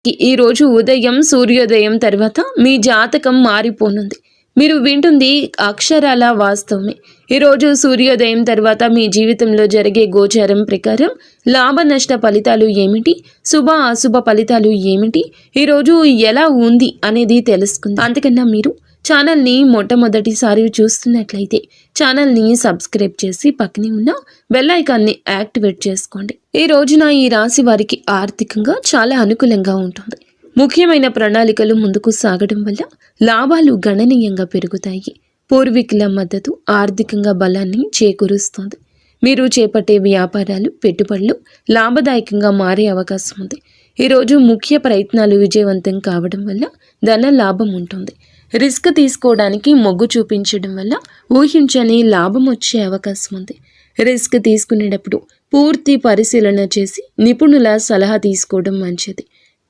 ఈ రోజు ఉదయం సూర్యోదయం తర్వాత మీ జాతకం మారిపోనుంది. మీరు వింటుంది అక్షరాల వాస్తవమే. ఈరోజు సూర్యోదయం తర్వాత మీ జీవితంలో జరిగే గోచారం ప్రకారం లాభ నష్ట ఫలితాలు ఏమిటి, శుభ అశుభ ఫలితాలు ఏమిటి, ఈరోజు ఎలా ఉంది అనేది తెలుసుకుందాం. అంతకన్నా మీరు ఛానల్ని మొట్టమొదటిసారి చూస్తున్నట్లయితే ఛానల్ని సబ్స్క్రైబ్ చేసి పక్కనే ఉన్న బెల్ ఐకాన్ని యాక్టివేట్ చేసుకోండి. ఈ రోజున ఈ రాశి వారికి ఆర్థికంగా చాలా అనుకూలంగా ఉంటుంది. ముఖ్యమైన ప్రణాళికలు ముందుకు సాగడం వల్ల లాభాలు గణనీయంగా పెరుగుతాయి. పూర్వీకుల మద్దతు ఆర్థికంగా బలాన్ని చేకూరుస్తుంది. మీరు చేపట్టే వ్యాపారాలు, పెట్టుబడులు లాభదాయకంగా మారే అవకాశం ఉంది. ఈరోజు ముఖ్య ప్రయత్నాలు విజయవంతం కావడం వల్ల ధన లాభం ఉంటుంది. రిస్క్ తీసుకోవడానికి మొగ్గు చూపించడం వల్ల ఊహించని లాభం వచ్చే అవకాశం ఉంది. రిస్క్ తీసుకునేటప్పుడు పూర్తి పరిశీలన చేసి నిపుణుల సలహా తీసుకోవడం మంచిది.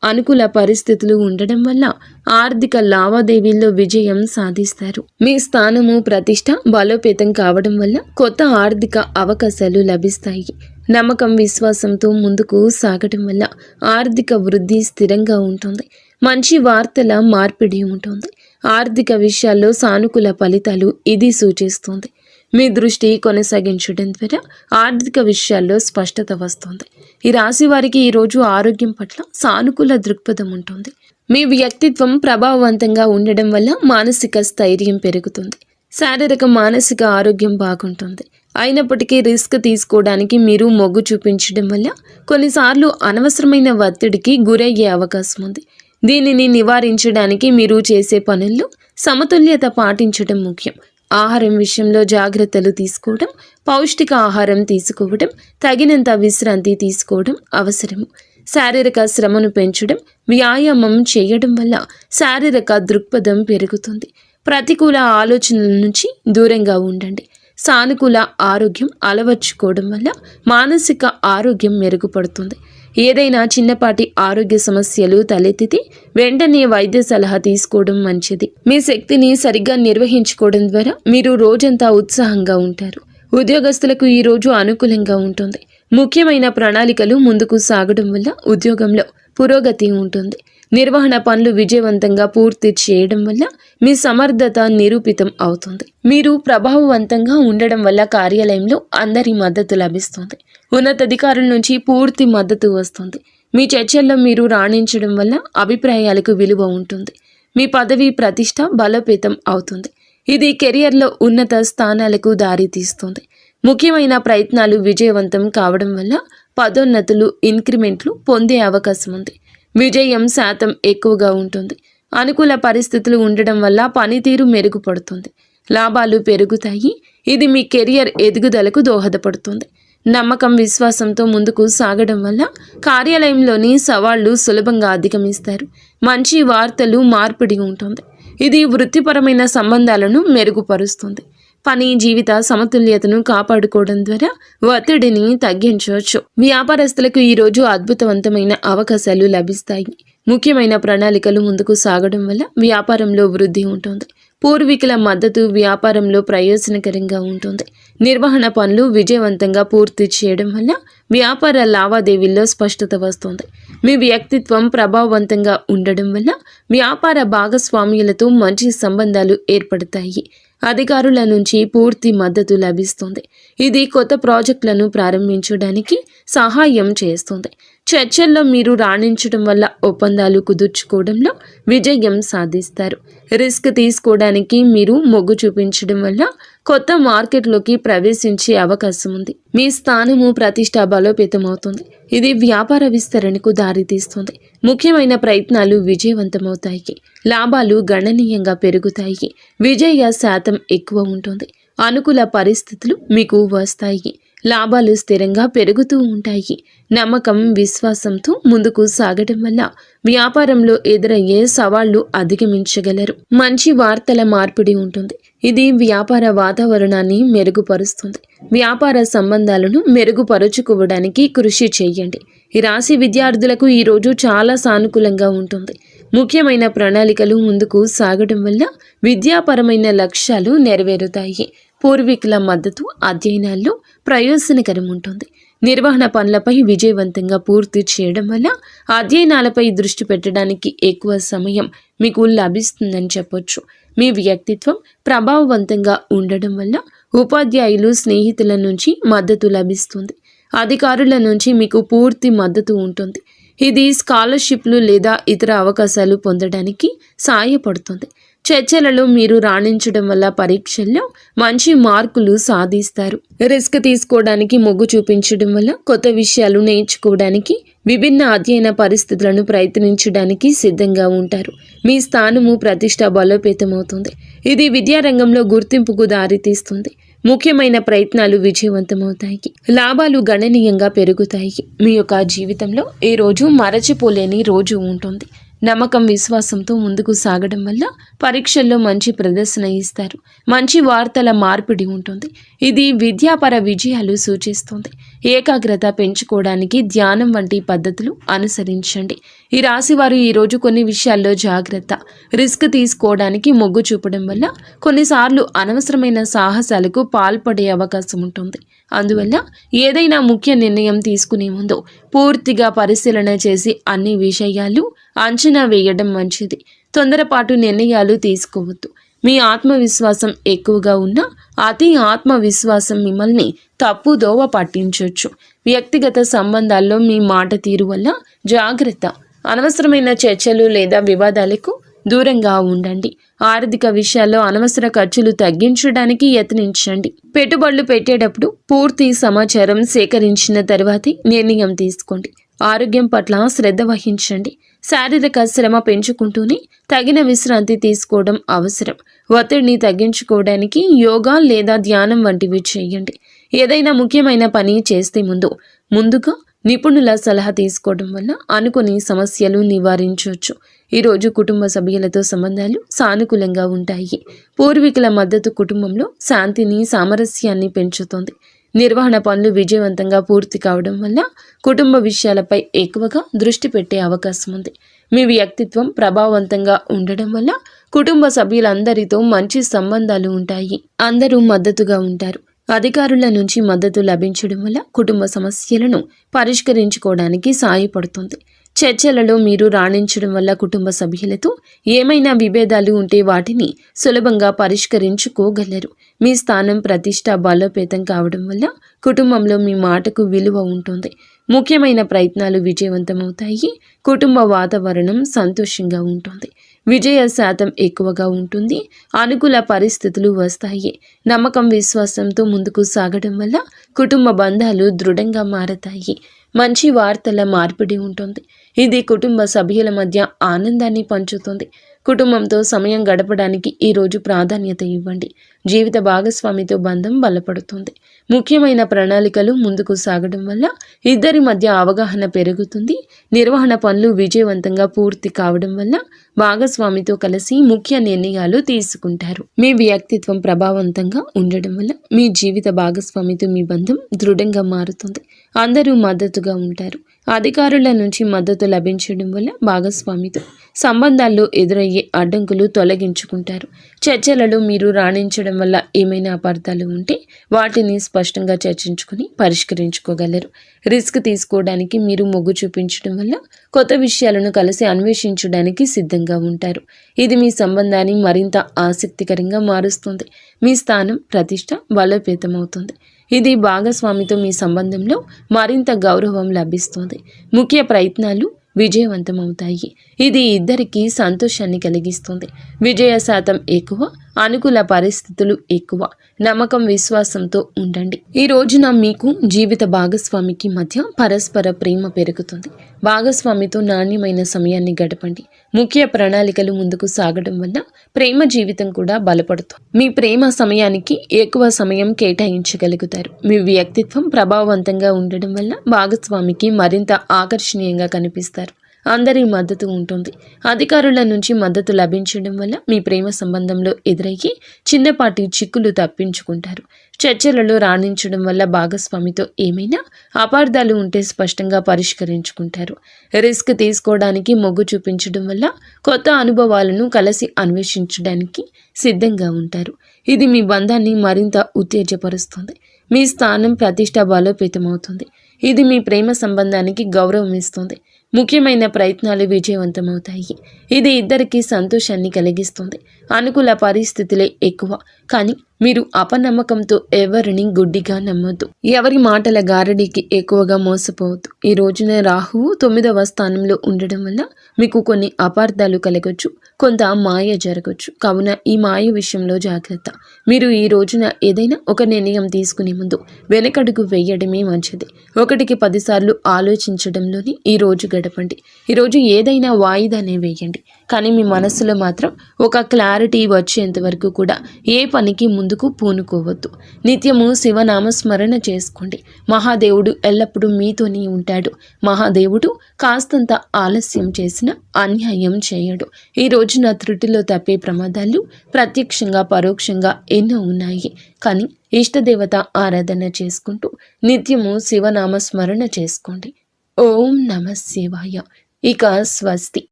అనుకూల పరిస్థితులు ఉండడం వల్ల ఆర్థిక లావాదేవీల్లో విజయం సాధిస్తారు. మీ స్థానము, ప్రతిష్ట బలోపేతం కావడం వల్ల కొత్త ఆర్థిక అవకాశాలు లభిస్తాయి. నమ్మకం, విశ్వాసంతో ముందుకు సాగడం వల్ల ఆర్థిక వృద్ధి స్థిరంగా ఉంటుంది. మంచి వార్తల మార్పిడి ఉంటుంది. ఆర్థిక విషయాల్లో సానుకూల ఫలితాలు ఇది సూచిస్తుంది. మీ దృష్టి కొనసాగించడం ద్వారా ఆర్థిక విషయాల్లో స్పష్టత వస్తుంది. ఈ రాశి వారికి ఈరోజు ఆరోగ్యం పట్ల సానుకూల దృక్పథం ఉంటుంది. మీ వ్యక్తిత్వం ప్రభావవంతంగా ఉండడం వల్ల మానసిక స్థైర్యం పెరుగుతుంది. శారీరక మానసిక ఆరోగ్యం బాగుంటుంది. అయినప్పటికీ రిస్క్ తీసుకోవడానికి మీరు మొగ్గు చూపించడం వల్ల కొన్నిసార్లు అనవసరమైన ఒత్తిడికి గురయ్యే అవకాశం ఉంది. దీనిని నివారించడానికి మీరు చేసే పనుల్లో సమతుల్యత పాటించడం ముఖ్యం. ఆహారం విషయంలో జాగ్రత్తలు తీసుకోవడం, పౌష్టిక ఆహారం తీసుకోవడం, తగినంత విశ్రాంతి తీసుకోవడం అవసరము. శారీరక శ్రమను పెంచడం, వ్యాయామం చేయడం వల్ల శారీరక దృక్పథం పెరుగుతుంది. ప్రతికూల ఆలోచనల నుంచి దూరంగా ఉండండి. సానుకూల ఆరోగ్యం అలవర్చుకోవడం వల్ల మానసిక ఆరోగ్యం మెరుగుపడుతుంది. ఏదైనా చిన్నపాటి ఆరోగ్య సమస్యలు తలెత్తితే వెంటనే వైద్య సలహా తీసుకోవడం మంచిది. మీ శక్తిని సరిగ్గా నిర్వహించుకోవడం ద్వారా మీరు రోజంతా ఉత్సాహంగా ఉంటారు. ఉద్యోగస్తులకు ఈ రోజు అనుకూలంగా ఉంటుంది. ముఖ్యమైన ప్రణాళికలు ముందుకు సాగడం వల్ల ఉద్యోగంలో పురోగతి ఉంటుంది. నిర్వహణ పనులు విజయవంతంగా పూర్తి చేయడం వల్ల మీ సమర్థత నిరూపితం అవుతుంది. మీరు ప్రభావవంతంగా ఉండడం వల్ల కార్యాలయంలో అందరి మద్దతు లభిస్తుంది. ఉన్నతాధికారుల నుంచి పూర్తి మద్దతు వస్తుంది. మీ చర్చల్లో మీరు రాణించడం వల్ల అభిప్రాయాలకు విలువ ఉంటుంది. మీ పదవి ప్రతిష్ట బలోపేతం అవుతుంది. ఇది కెరియర్లో ఉన్నత స్థానాలకు దారితీస్తుంది. ముఖ్యమైన ప్రయత్నాలు విజయవంతం కావడం వల్ల పదోన్నతులు, ఇంక్రిమెంట్లు పొందే అవకాశం ఉంది. విజయం శాతం ఎక్కువగా ఉంటుంది. అనుకూల పరిస్థితులు ఉండడం వల్ల పనితీరు మెరుగుపడుతుంది. లాభాలు పెరుగుతాయి. ఇది మీ కెరియర్ ఎదుగుదలకు దోహదపడుతుంది. నమ్మకం, విశ్వాసంతో ముందుకు సాగడం వల్ల కార్యాలయంలోని సవాళ్లు సులభంగా అధిగమిస్తారు. మంచి వార్తలు మార్పిడి ఉంటుంది. ఇది వృత్తిపరమైన సంబంధాలను మెరుగుపరుస్తుంది. పని, జీవిత సమతుల్యతను కాపాడుకోవడం ద్వారా ఒత్తిడిని తగ్గించవచ్చు. వ్యాపారస్తులకు ఈరోజు అద్భుతవంతమైన అవకాశాలు లభిస్తాయి. ముఖ్యమైన ప్రణాళికలు ముందుకు సాగడం వల్ల వ్యాపారంలో వృద్ధి ఉంటుంది. పూర్వీకుల మద్దతు వ్యాపారంలో ప్రయోజనకరంగా ఉంటుంది. నిర్వహణ పనులు విజయవంతంగా పూర్తి చేయడం వల్ల వ్యాపార లావాదేవీల్లో స్పష్టత వస్తుంది. మీ వ్యక్తిత్వం ప్రభావవంతంగా ఉండడం వల్ల వ్యాపార భాగస్వామ్యులతో మంచి సంబంధాలు ఏర్పడతాయి. అధికారుల నుంచి పూర్తి మద్దతు లభిస్తుంది. ఇది కొత్త ప్రాజెక్టులను ప్రారంభించడానికి సహాయం చేస్తుంది. చర్చల్లో మీరు రాణించడం వల్ల ఒప్పందాలు కుదుర్చుకోవడంలో విజయం సాధిస్తారు. రిస్క్ తీసుకోవడానికి మీరు మొగ్గు చూపించడం వల్ల కొత్త మార్కెట్లోకి ప్రవేశించే అవకాశం ఉంది. మీ స్థానము, ప్రతిష్ట బలోపేతం అవుతుంది. ఇది వ్యాపార విస్తరణకు దారితీస్తుంది. ముఖ్యమైన ప్రయత్నాలు విజయవంతమవుతాయి. లాభాలు గణనీయంగా పెరుగుతాయి. విజయ శాతం ఎక్కువ ఉంటుంది. అనుకూల పరిస్థితులు మీకు వస్తాయి. లాభాలు స్థిరంగా పెరుగుతూ ఉంటాయి. నమ్మకం, విశ్వాసంతో ముందుకు సాగడం వల్ల వ్యాపారంలో ఎదురయ్యే సవాళ్లు అధిగమించగలరు. మంచి వార్తల మార్పిడి ఉంటుంది. ఇది వ్యాపార వాతావరణాన్ని మెరుగుపరుస్తుంది. వ్యాపార సంబంధాలను మెరుగుపరుచుకోవడానికి కృషి చేయండి. ఈ రాశి విద్యార్థులకు ఈరోజు చాలా సానుకూలంగా ఉంటుంది. ముఖ్యమైన ప్రణాళికలు ముందుకు సాగడం వల్ల విద్యాపరమైన లక్ష్యాలు నెరవేరుతాయి. పూర్వీకుల మద్దతు అధ్యయనాల్లో ప్రయోజనకరం ఉంటుంది. నిర్వహణ పనులపై విజయవంతంగా పూర్తి చేయడం వల్ల అధ్యయనాలపై దృష్టి పెట్టడానికి ఎక్కువ సమయం మీకు లభిస్తుందని చెప్పొచ్చు. మీ వ్యక్తిత్వం ప్రభావవంతంగా ఉండడం వల్ల ఉపాధ్యాయులు, స్నేహితుల నుంచి మద్దతు లభిస్తుంది. అధికారుల నుంచి మీకు పూర్తి మద్దతు ఉంటుంది. ఇది స్కాలర్షిప్లు లేదా ఇతర అవకాశాలు పొందడానికి సహాయపడుతుంది. చర్చలలో మీరు రాణించడం వల్ల పరీక్షల్లో మంచి మార్కులు సాధిస్తారు. రిస్క్ తీసుకోవడానికి మొగ్గు చూపించడం వల్ల కొత్త విషయాలు నేర్చుకోవడానికి, విభిన్న అధ్యయన పరిస్థితులను ప్రయత్నించడానికి సిద్ధంగా ఉంటారు. మీ స్థానము, ప్రతిష్ట బలోపేతమవుతుంది. ఇది విద్యారంగంలో గుర్తింపుకు దారితీస్తుంది. ముఖ్యమైన ప్రయత్నాలు విజయవంతమవుతాయి. లాభాలు గణనీయంగా పెరుగుతాయి. మీ యొక్క జీవితంలో ఈ రోజు మరచిపోలేని రోజు ఉంటుంది. నమ్మకం, విశ్వాసంతో ముందుకు సాగడం వల్ల పరీక్షల్లో మంచి ప్రదర్శన ఇస్తారు. మంచి వార్తల మార్పిడి ఉంటుంది. ఇది విద్యాపర విజయాలు సూచిస్తుంది. ఏకాగ్రత పెంచుకోవడానికి ధ్యానం వంటి పద్ధతులు అనుసరించండి. ఈ రాశివారు ఈరోజు కొన్ని విషయాల్లో జాగ్రత్త. రిస్క్ తీసుకోవడానికి మొగ్గు చూపడం వల్ల కొన్నిసార్లు అనవసరమైన సాహసాలకు పాల్పడే అవకాశం ఉంటుంది. అందువల్ల ఏదైనా ముఖ్య నిర్ణయం తీసుకునే ముందు పూర్తిగా పరిశీలన చేసి అన్ని విషయాలు అంచనా వేయడం మంచిది. తొందరపాటు నిర్ణయాలు తీసుకోవద్దు. మీ ఆత్మవిశ్వాసం ఎక్కువగా ఉన్నా అతి ఆత్మవిశ్వాసం మిమ్మల్ని తప్పుదోవ పట్టించవచ్చు. వ్యక్తిగత సంబంధాల్లో మీ మాట తీరు వల్ల జాగ్రత్త. అనవసరమైన చర్చలు లేదా వివాదాలకు దూరంగా ఉండండి. ఆర్థిక విషయాల్లో అనవసర ఖర్చులు తగ్గించడానికి యత్నించండి. పెట్టుబడులు పెట్టేటప్పుడు పూర్తి సమాచారం సేకరించిన తర్వాతే నిర్ణయం తీసుకోండి. ఆరోగ్యం పట్ల శ్రద్ధ వహించండి. శారీరక శ్రమ పెంచుకుంటూనే తగిన విశ్రాంతి తీసుకోవడం అవసరం. ఒత్తిడిని తగ్గించుకోవడానికి యోగా లేదా ధ్యానం వంటివి చేయండి. ఏదైనా ముఖ్యమైన పని చేస్తే ముందుగా నిపుణుల సలహా తీసుకోవడం వల్ల అనుకుని సమస్యలు నివారించవచ్చు. ఈరోజు కుటుంబ సభ్యులతో సంబంధాలు సానుకూలంగా ఉంటాయి. పూర్వీకుల మద్దతు కుటుంబంలో శాంతిని, సామరస్యాన్ని పెంచుతుంది. నిర్వహణ పనులు విజయవంతంగా పూర్తి కావడం వల్ల కుటుంబ విషయాలపై ఎక్కువగా దృష్టి పెట్టే అవకాశం ఉంది. మీ వ్యక్తిత్వం ప్రభావవంతంగా ఉండడం వల్ల కుటుంబ సభ్యులందరితో మంచి సంబంధాలు ఉంటాయి. అందరూ మద్దతుగా ఉంటారు. అధికారుల నుంచి మద్దతు లభించడం వల్ల కుటుంబ సమస్యలను పరిష్కరించుకోవడానికి సహాయపడుతుంది. చర్చలలో మీరు రాణించడం వల్ల కుటుంబ సభ్యులతో ఏమైనా విభేదాలు ఉంటే వాటిని సులభంగా పరిష్కరించుకోగలరు. మీ స్థానం, ప్రతిష్ట బలోపేతం కావడం వల్ల కుటుంబంలో మీ మాటకు విలువ ఉంటుంది. ముఖ్యమైన ప్రయత్నాలు విజయవంతమవుతాయి. కుటుంబ వాతావరణం సంతోషంగా ఉంటుంది. విజయ శాతం ఎక్కువగా ఉంటుంది. అనుకూల పరిస్థితులు వస్తాయి. నమ్మకం, విశ్వాసంతో ముందుకు సాగడం వల్ల కుటుంబ బంధాలు దృఢంగా మారతాయి. మంచి వార్తల మార్పిడి ఉంటుంది. ఇది కుటుంబ సభ్యుల మధ్య ఆనందాన్ని పంచుతుంది. కుటుంబంతో సమయం గడపడానికి ఈరోజు ప్రాధాన్యత ఇవ్వండి. జీవిత భాగస్వామితో బంధం బలపడుతుంది. ముఖ్యమైన ప్రణాళికలు ముందుకు సాగడం వల్ల ఇద్దరి మధ్య అవగాహన పెరుగుతుంది. నిర్వహణ పనులు విజయవంతంగా పూర్తి కావడం వల్ల భాగస్వామితో కలిసి ముఖ్య నిర్ణయాలు తీసుకుంటారు. మీ వ్యక్తిత్వం ప్రభావవంతంగా ఉండడం వల్ల మీ జీవిత భాగస్వామితో మీ బంధం దృఢంగా మారుతుంది. అందరూ మద్దతుగా ఉంటారు. అధికారుల నుంచి మద్దతు లభించడం వల్ల భాగస్వామితో సంబంధాల్లో ఎదురయ్యే అడ్డంకులు తొలగించుకుంటారు. చర్చలలో మీరు రాణించడం వల్ల ఏమైనా అపార్థాలు ఉంటే వాటిని స్పష్టంగా చర్చించుకుని పరిష్కరించుకోగలరు. రిస్క్ తీసుకోవడానికి మీరు మొగ్గు చూపించడం వల్ల కొత్త విషయాలను కలిసి అన్వేషించడానికి సిద్ధంగా ఉంటారు. ఇది మీ సంబంధాన్ని మరింత ఆసక్తికరంగా మారుస్తుంది. మీ స్థానం, ప్రతిష్ట బలోపేతమవుతుంది. ఇది భాగస్వామితో మీ సంబంధంలో మరింత గౌరవం లభిస్తుంది. ముఖ్య ప్రయత్నాలు విజయవంతమవుతాయి. ఇది ఇద్దరికీ సంతోషాన్ని కలిగిస్తుంది. విజయ శాతం ఎక్కువ, అనుకూల పరిస్థితులు ఎక్కువ. నమ్మకం, విశ్వాసంతో ఉండండి. ఈ రోజున మీకు జీవిత భాగస్వామికి మధ్య పరస్పర ప్రేమ పెరుగుతుంది. భాగస్వామితో నాణ్యమైన సమయాన్ని గడపండి. ముఖ్య ప్రణాళికలు ముందుకు సాగడం వల్ల ప్రేమ జీవితం కూడా బలపడుతుంది. మీ ప్రేమ సమయానికి ఎక్కువ సమయం కేటాయించగలుగుతారు. మీ వ్యక్తిత్వం ప్రభావవంతంగా ఉండడం వల్ల భాగస్వామికి మరింత ఆకర్షణీయంగా కనిపిస్తారు. అందరి మద్దతు ఉంటుంది. అధికారుల నుంచి మద్దతు లభించడం వల్ల మీ ప్రేమ సంబంధంలో ఎదురయ్యి చిన్నపాటి చిక్కులు తప్పించుకుంటారు. చర్చలలో రాణించడం వల్ల భాగస్వామితో ఏమైనా అపార్థాలు ఉంటే స్పష్టంగా పరిష్కరించుకుంటారు. రిస్క్ తీసుకోవడానికి మొగ్గు చూపించడం వల్ల కొత్త అనుభవాలను కలిసి అన్వేషించడానికి సిద్ధంగా ఉంటారు. ఇది మీ బంధాన్ని మరింత ఉత్తేజపరుస్తుంది. మీ స్థానం, ప్రతిష్ట బలోపేతమవుతుంది. ఇది మీ ప్రేమ సంబంధానికి గౌరవం ఇస్తుంది. ముఖ్యమైన ప్రయత్నాలు విజయవంతమవుతాయి. ఇది ఇద్దరికీ సంతోషాన్ని కలిగిస్తుంది. అనుకూల పరిస్థితులే ఎక్కువ, కానీ మీరు అపనమ్మకంతో ఎవరిని గుడ్డిగా నమ్మొద్దు. ఎవరి మాటల గారడీకి ఎక్కువగా మోసపోవద్దు. ఈ రోజున రాహువు 9వ స్థానంలో ఉండడం వల్ల మీకు కొన్ని అపార్థాలు కలగొచ్చు, కొంత మాయ జరగచ్చు. కావున ఈ మాయ విషయంలో జాగ్రత్త. మీరు ఈ రోజున ఏదైనా ఒక నిర్ణయం తీసుకునే ముందు వెనకడుగు వేయడమే మంచిది. 1కి 10 సార్లు ఆలోచించడంలోనే ఈ రోజు గడపండి. ఈరోజు ఏదైనా వాయిదానే వేయండి, కానీ మీ మనస్సులో మాత్రం ఒక క్లారిటీ వచ్చేంత వరకు కూడా ఏ పనికి ముందుకు పూనుకోవద్దు. నిత్యము శివనామస్మరణ చేసుకోండి. మహాదేవుడు ఎల్లప్పుడూ మీతోనే ఉంటాడు. మహాదేవుడు కాస్తంత ఆలస్యం చేసిన అన్యాయం చేయడు. ఈ రోజున త్రుటిలో తప్పే ప్రమాదాలు ప్రత్యక్షంగా పరోక్షంగా ఎన్నో ఉన్నాయి. కానీ ఇష్టదేవత ఆరాధన చేసుకుంటూ నిత్యము శివనామస్మరణ చేసుకోండి. ఓం నమః శివాయ. ఇక స్వస్తి.